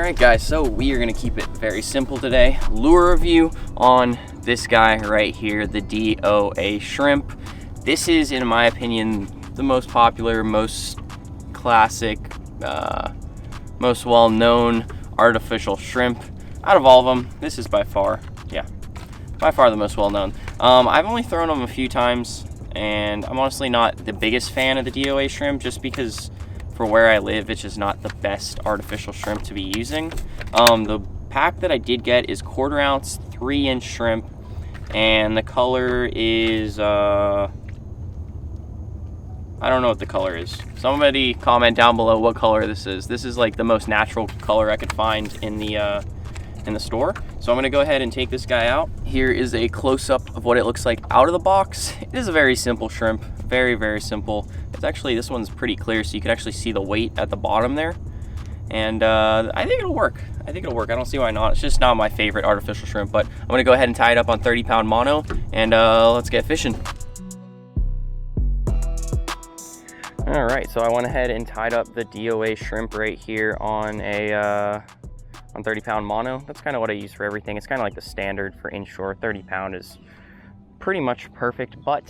Alright guys, so we are going to keep it very simple today. Lure review on this guy right here, the DOA Shrimp. This is, in my opinion, the most popular, most classic, most well-known artificial shrimp. Out of all of them, this is by far the most well-known. I've only thrown them a few times, and I'm honestly not the biggest fan of the DOA Shrimp, just because for where I live, it's just not the best artificial shrimp to be using. The pack that I did get is 1/4 ounce, 3-inch shrimp, and the color is, I don't know what the color is. Somebody comment down below what color this is. This is like the most natural color I could find in the store. So I'm gonna go ahead and take this guy out. Here is a close-up of what it looks like out of the box. It is a very simple shrimp, very, very simple. It's actually, this one's pretty clear, so you can actually see the weight at the bottom there. And I think it'll work. I don't see why not. It's just not my favorite artificial shrimp, but I'm gonna go ahead and tie it up on 30-pound mono, and let's get fishing. All right, so I went ahead and tied up the DOA Shrimp right here on a on 30-pound mono. That's kind of what I use for everything. It's kind of like the standard for inshore. 30-pound is pretty much perfect, but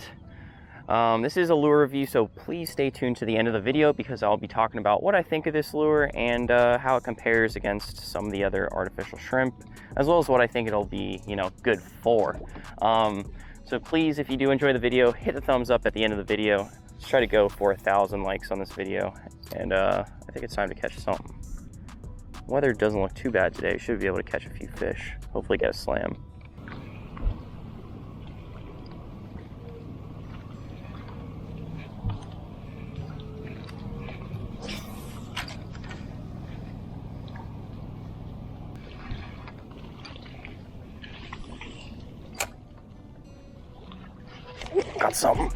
this is a lure review, so please stay tuned to the end of the video because I'll be talking about what I think of this lure and how it compares against some of the other artificial shrimp, as well as what I think it'll be, you know, good for. So please, if you do enjoy the video, hit the thumbs up at the end of the video. Let's try to go for 1,000 likes on this video, and I think it's time to catch something. Weather doesn't look too bad today. Should be able to catch a few fish. Hopefully get a slam. Got something.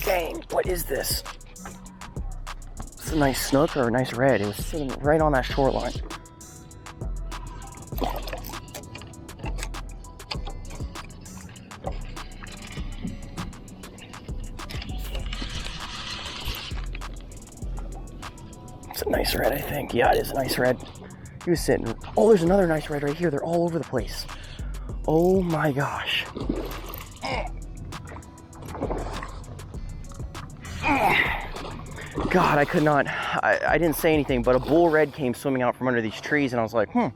Dang, what is this? It's a nice snook or a nice red. It was sitting right on that shoreline. It's a nice red, I think. Yeah, it is a nice red. He was sitting. Oh, there's another nice red right here. They're all over the place. Oh my gosh. God, I could not, I didn't say anything, but a bull red came swimming out from under these trees, and I was like, I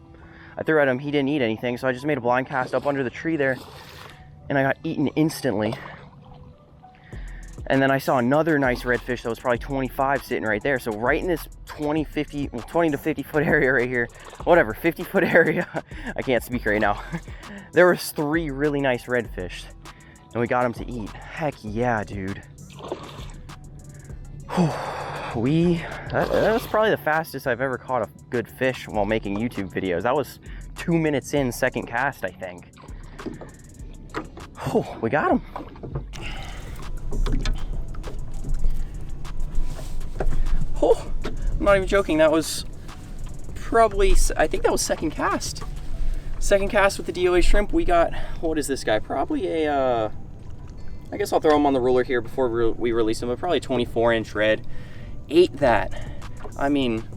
threw at him, he didn't eat anything, so I just made a blind cast up under the tree there, and I got eaten instantly. And then I saw another nice redfish that was probably 25 sitting right there, so right in this 20 to 50 foot area right here, whatever, 50 foot area, I can't speak right now. There was 3 really nice redfish, and we got them to eat. Heck yeah, dude. That was probably the fastest I've ever caught a good fish while making YouTube videos. That was 2 minutes in, second cast, I think. We got him. I'm not even joking. That was probably, I think that was second cast. Second cast with the DOA Shrimp. We got, what is this guy? Probably a, I guess I'll throw him on the ruler here before we release him, but probably a 24-inch red. Ate that. I mean,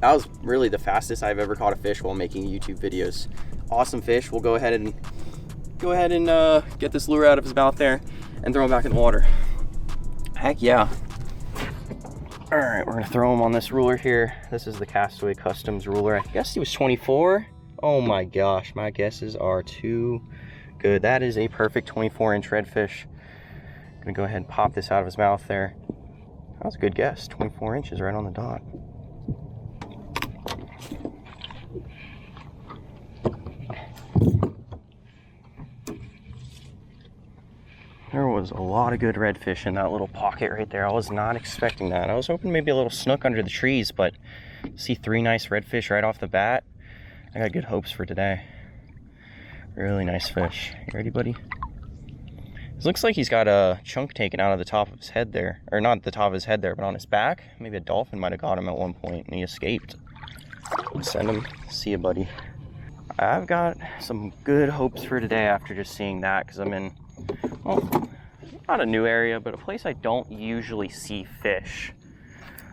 that was really the fastest I've ever caught a fish while making YouTube videos. Awesome fish. We'll go ahead and get this lure out of his mouth there and throw him back in the water. Heck yeah. All right, we're gonna throw him on this ruler here. This is the Castaway Customs ruler. I guess he was 24. Oh my gosh, my guesses are too good. That is a perfect 24-inch redfish. Gonna go ahead and pop this out of his mouth there. That was a good guess. 24 inches right on the dot. There was a lot of good redfish in that little pocket right there. I was not expecting that. I was hoping maybe a little snook under the trees, but see 3 nice redfish right off the bat. I got good hopes for today. Really nice fish. You ready, buddy? It looks like he's got a chunk taken out of the top of his head there. Or not the top of his head there, but on his back. Maybe a dolphin might have got him at one point and he escaped. Send him. See you, buddy. I've got some good hopes for today after just seeing that, because I'm in, well, not a new area, but a place I don't usually see fish.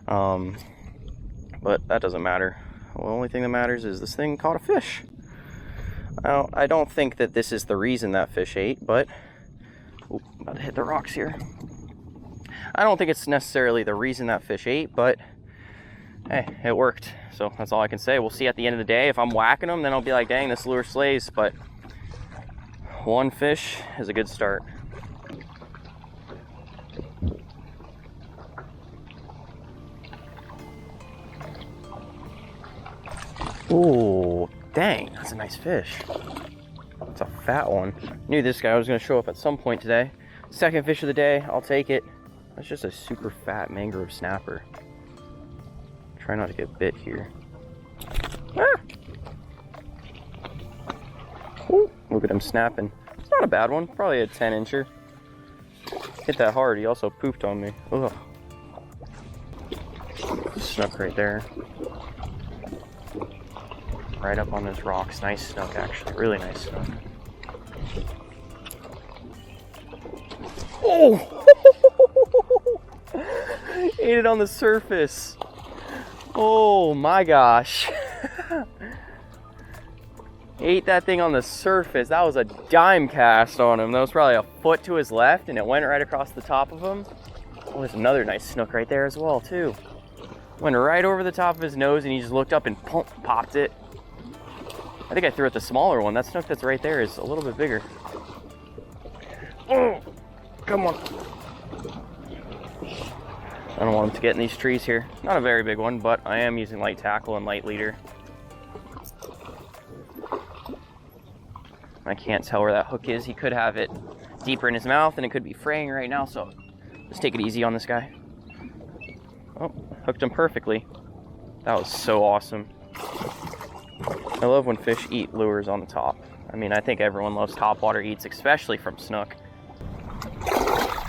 But that doesn't matter. The only thing that matters is this thing caught a fish. Now, I don't think that this is the reason that fish ate, but... Ooh, about to hit the rocks here. I don't think it's necessarily the reason that fish ate, but... Hey, it worked. So that's all I can say. We'll see at the end of the day. If I'm whacking them, then I'll be like, dang, this lure slays. But one fish is a good start. Ooh, dang, that's a nice fish. It's a fat one. Knew this guy was going to show up at some point today. Second fish of the day, I'll take it. That's just a super fat mangrove snapper. Try not to get bit here. Ah! Ooh, look at him snapping. It's not a bad one, probably a 10-incher. Hit that hard, he also pooped on me. Ugh. Snook right there. Right up on those rocks. Nice snook, actually. Really nice snook. Oh! Ate it on the surface. Oh my gosh. Ate that thing on the surface. That was a dime cast on him. That was probably a foot to his left, and it went right across the top of him. Oh, there's another nice snook right there as well, too. Went right over the top of his nose, and he just looked up and popped it. I think I threw at the smaller one. That snook that's right there is a little bit bigger. Oh, come on. I don't want him to get in these trees here. Not a very big one, but I am using light tackle and light leader. I can't tell where that hook is. He could have it deeper in his mouth and it could be fraying right now, so just take it easy on this guy. Oh, hooked him perfectly. That was so awesome. I love when fish eat lures on the top. I mean, I think everyone loves topwater eats, especially from snook.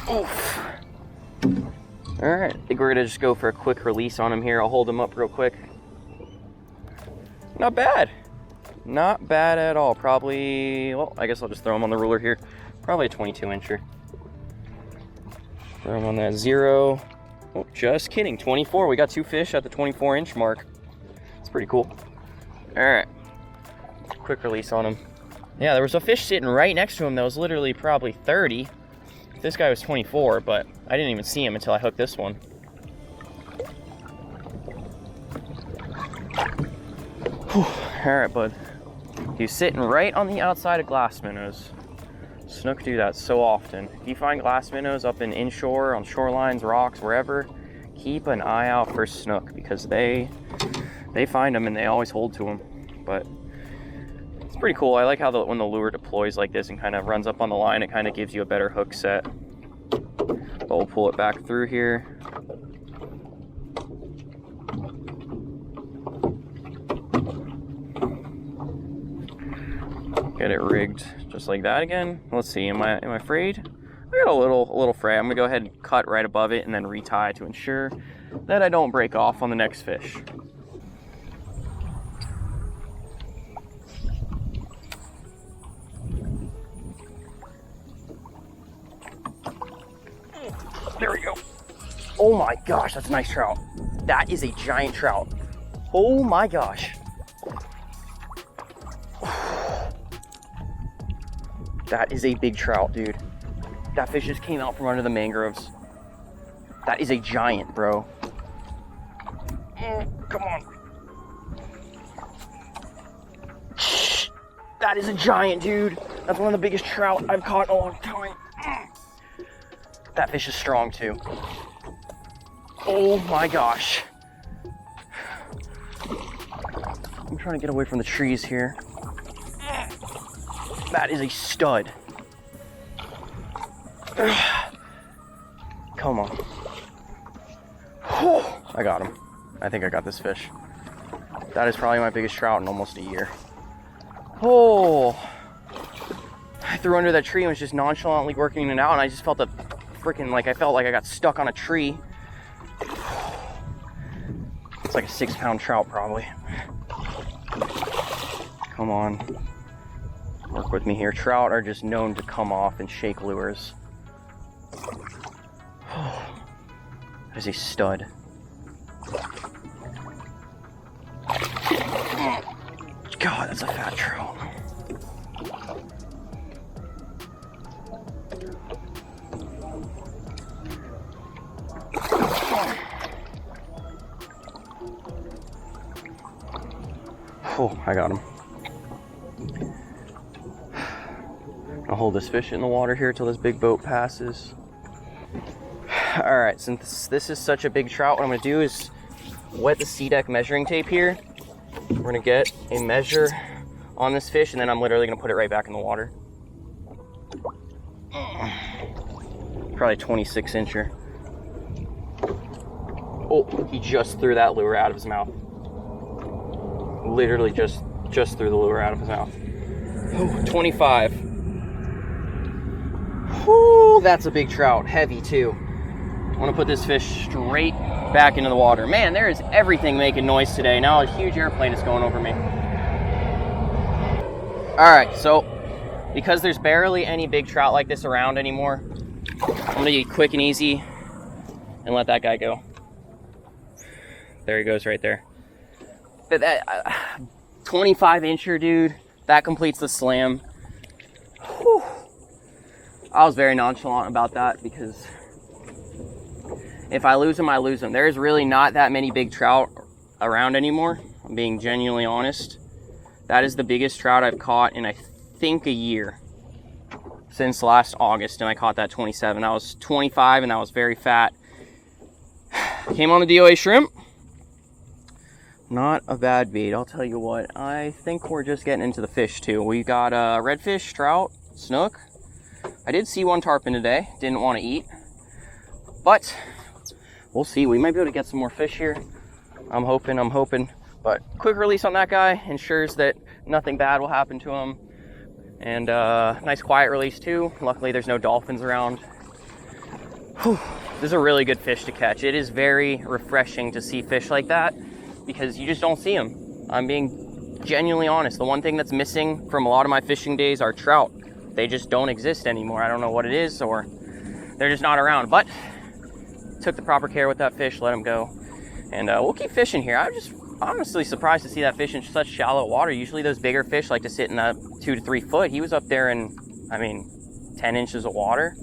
Oof. All right, I think we're gonna just go for a quick release on him here. I'll hold him up real quick. Not bad. Not bad at all. Probably, well, I guess I'll just throw him on the ruler here. Probably a 22-incher. Throw him on that 0. Oh, just kidding, 24. We got 2 fish at the 24-inch mark. It's pretty cool. All right, quick release on him. Yeah, there was a fish sitting right next to him that was literally probably 30. This guy was 24, but I didn't even see him until I hooked this one. Whew. All right, bud. He's sitting right on the outside of glass minnows. Snook do that so often. If you find glass minnows up in inshore, on shorelines, rocks, wherever, keep an eye out for snook because they find them and they always hold to them. But it's pretty cool. I like how when the lure deploys like this and kind of runs up on the line, it kind of gives you a better hook set. But we'll pull it back through here. Get it rigged just like that again. Let's see, am I frayed? I got a little fray. I'm gonna go ahead and cut right above it and then retie to ensure that I don't break off on the next fish. There we go. Oh my gosh, that's a nice trout. That is a giant trout. Oh my gosh. That is a big trout, dude. That fish just came out from under the mangroves. That is a giant, bro. Come on. That is a giant, dude. That's one of the biggest trout I've caught in a long time. That fish is strong too. Oh my gosh. I'm trying to get away from the trees here. That is a stud. Come on. I got him. I think I got this fish. That is probably my biggest trout in almost a year. Oh. I threw under that tree and was just nonchalantly working it out, and I just felt freaking like I felt like I got stuck on a tree. It's like a 6-pound trout probably. Come on. Work with me here. Trout are just known to come off and shake lures. That is a stud. God, that's a fat trout. Oh, I got him. I'll hold this fish in the water here till this big boat passes. All right, since this is such a big trout, what I'm gonna do is wet the C-deck measuring tape here. We're gonna get a measure on this fish, and then I'm literally gonna put it right back in the water. Probably 26 incher. Oh, he just threw that lure out of his mouth. Literally just threw the lure out of his mouth. Oh, 25. Whoo, that's a big trout, heavy too. I want to put this fish straight back into the water. Man, there is everything making noise today. Now a huge airplane is going over me. All right, so because there's barely any big trout like this around anymore, I'm gonna be quick and easy and let that guy go. There he goes right there. But that 25 incher, dude, that completes the slam. Whew. I was very nonchalant about that because if I lose them, I lose them. There's really not that many big trout around anymore. I'm being genuinely honest. That is the biggest trout I've caught in, I think, a year. Since last August, and I caught that 27. I was 25, and that was very fat. Came on the DOA Shrimp. Not a bad bait, I'll tell you what. I think we're just getting into the fish, too. We got redfish, trout, snook. I did see one tarpon today. Didn't want to eat. But we'll see. We might be able to get some more fish here. I'm hoping. But quick release on that guy ensures that nothing bad will happen to him. And nice quiet release too. Luckily there's no dolphins around. Whew. This is a really good fish to catch. It is very refreshing to see fish like that because you just don't see them. I'm being genuinely honest. The one thing that's missing from a lot of my fishing days are trout. They just don't exist anymore. I don't know what it is, or they're just not around. But took the proper care with that fish, let him go. And we'll keep fishing here. I'm just honestly surprised to see that fish in such shallow water. Usually those bigger fish like to sit in that 2 to 3 foot. He was up there in, 10 inches of water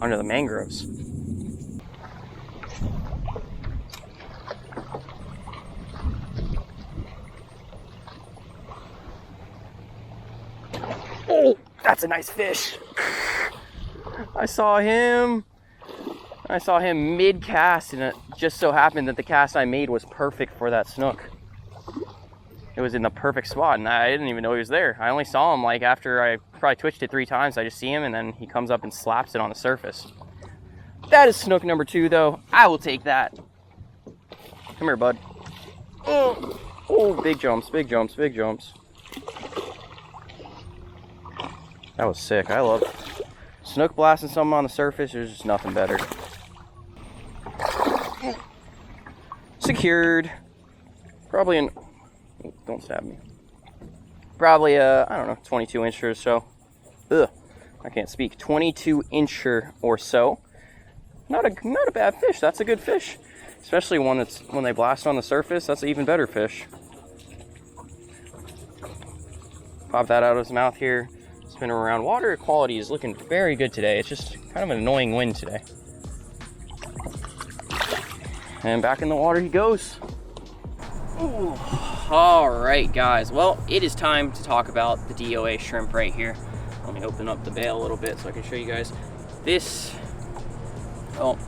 under the mangroves. Oh, that's a nice fish. I saw him mid-cast, and it just so happened that the cast I made was perfect for that snook. It was in the perfect spot, and I didn't even know he was there. I only saw him like after I probably twitched it 3 times. I just see him, and then he comes up and slaps it on the surface. That is snook number 2, though. I will take that. Come here, bud. Oh, big jumps, big jumps, big jumps. That was sick. I love it. Snook blasting something on the surface, there's just nothing better. Secured. Probably an... Don't stab me. Probably I don't know, 22 incher or so. Ugh, I can't speak. 22 incher or so. Not a bad fish. That's a good fish. Especially one that's, when they blast on the surface, that's an even better fish. Pop that out of his mouth here. Spin him around. Water quality is looking very good today. It's just kind of an annoying wind today. And back in the water he goes. Ooh. All right, guys. Well, it is time to talk about the DOA shrimp right here. Let me open up the bail a little bit so I can show you guys. This, well,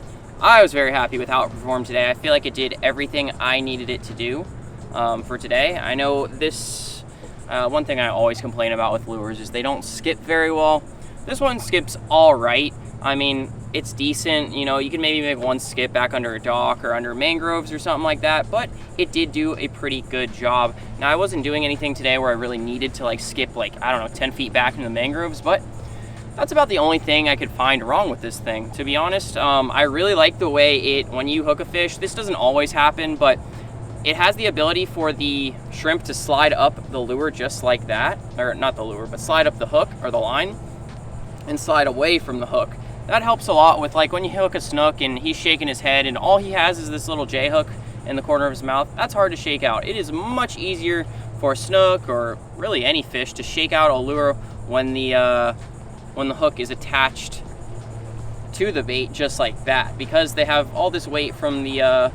I was very happy with how it performed today. I feel like it did everything I needed it to do for today. I know this, one thing I always complain about with lures is they don't skip very well. This one skips all right. I mean, it's decent, you know, you can maybe make one skip back under a dock or under mangroves or something like that, but it did do a pretty good job. Now, I wasn't doing anything today where I really needed to like skip like, I don't know, 10 feet back into the mangroves, but that's about the only thing I could find wrong with this thing, to be honest. I really like the way when you hook a fish, this doesn't always happen, but it has the ability for the shrimp to slide up the lure just like that, or not the lure, but slide up the hook or the line and slide away from the hook. That helps a lot with like when you hook a snook and he's shaking his head and all he has is this little J hook in the corner of his mouth. That's hard to shake out. It is much easier for snook or really any fish to shake out a lure when the hook is attached to the bait just like that, because they have all this weight from the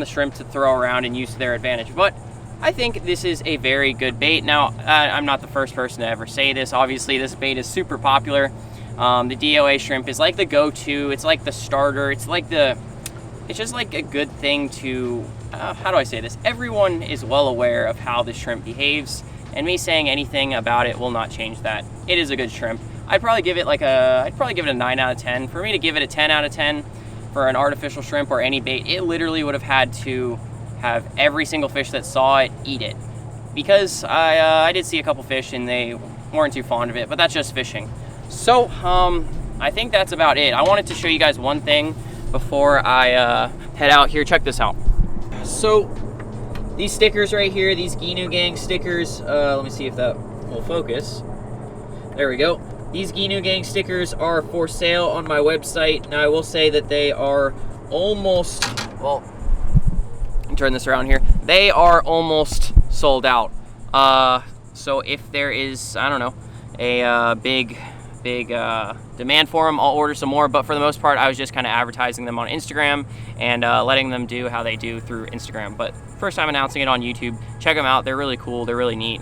shrimp to throw around and use to their advantage. But I think this is a very good bait. Now, I'm not the first person to ever say this. Obviously, this bait is super popular. The DOA Shrimp is like the go-to. It's like the starter. It's just like a good thing to, how do I say this? Everyone is well aware of how the shrimp behaves, and me saying anything about it will not change that. It is a good shrimp. I'd probably give it a 9 out of 10. For me to give it a 10 out of 10 for an artificial shrimp or any bait, it literally would have had to have every single fish that saw it eat it. Because I did see a couple fish and they weren't too fond of it, but that's just fishing. So, I think that's about it. I wanted to show you guys one thing before I head out here. Check this out. So, these stickers right here, these Gnu Gang stickers, let me see if that will focus. There we go. These Gnu Gang stickers are for sale on my website. Now, I will say that they are almost, well, turn this around here. They are almost sold out. So if there is, I don't know, a big demand for them, I'll order some more. But for the most part, I was just kind of advertising them on Instagram and letting them do how they do through Instagram. But first time announcing it on YouTube. Check them out. They're really cool. They're really neat.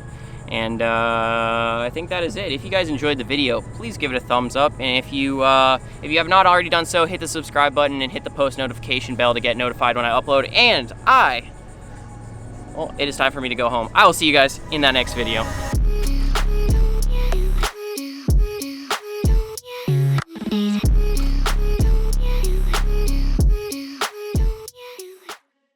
And I think that is it. If you guys enjoyed the video, please give it a thumbs up. And if you have not already done so, hit the subscribe button and hit the post notification bell to get notified when I upload. And well, it is time for me to go home. I will see you guys in that next video.